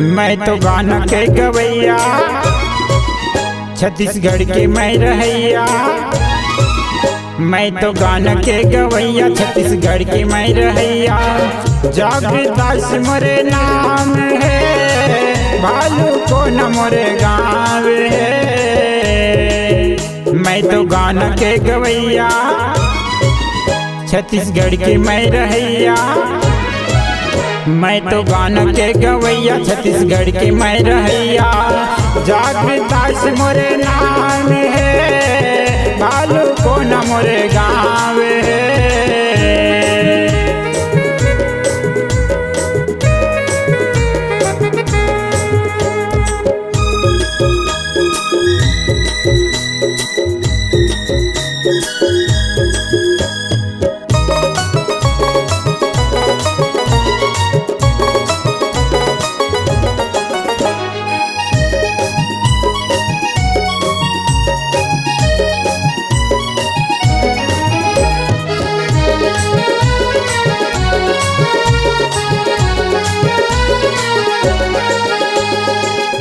मैं तो गाना के गवैया, छत्तीसगढ़ के मैं रहैया। मैं तो गाना के गवैया, छत्तीसगढ़ के मैं रहैया। जागृत दास मोरे नाम है, भालू को न मोरे गाँव है। मैं तो गाना के गवैया, छत्तीसगढ़ के मैं रहैया। मैं तो गाना के गवैया, छत्तीसगढ़ के मैं रहैया। जागृत दास मोरे नाम है, भालू को न मोरे गाँव है।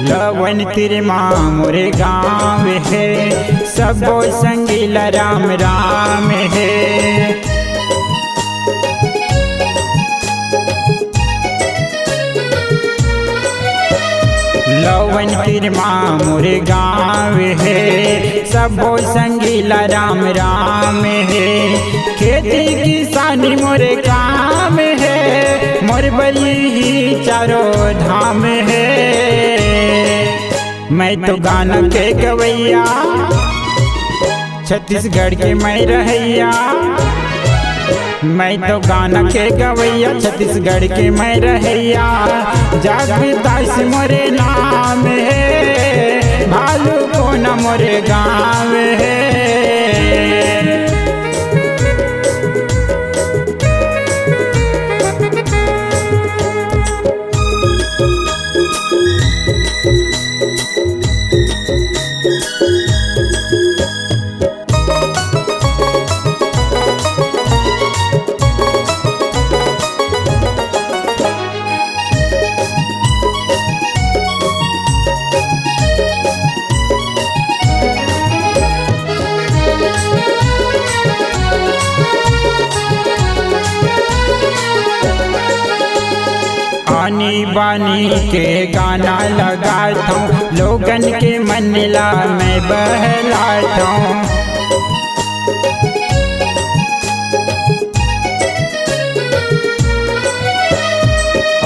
लवन तेरे माँ मोरे गाँव है, सबो संगीला राम राम है। लवन तेरे माँ मोरे गाँव है, सबो संगीला राम राम है। खेती किसानी मोरे काम है, मोर बली ही चारों धाम है। मैं तो गाना के गवैया, छत्तीसगढ़ के मैं रहैया। मैं तो गाना के गवैया, छत्तीसगढ़ के मैं रहैया। जागृत दास मोरे नाम है, भालू को न मोरे गाँव है। आनी बानी के गाना लगाता हूँ, लोगन के मनला में बहलाता हूँ।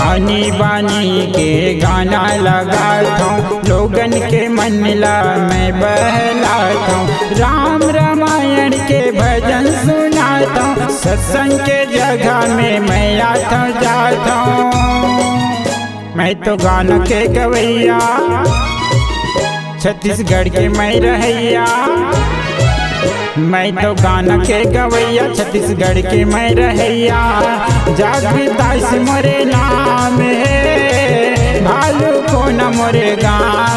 आनी बानी के गाना लगाता हूँ, लोगन के मनला में बहलाता हूँ। राम रामायण के भजन सुनाता हूँ, सत्संग के जगह में मैं आता जाता हूँ। मैं तो गाना के गवैया, छत्तीसगढ़ के मैं रहैया। मैं तो गाना के गवैया, छत्तीसगढ़ के मैं रहैया। जागृत दास मोरे नाम है, भालू को न मोरे गाँव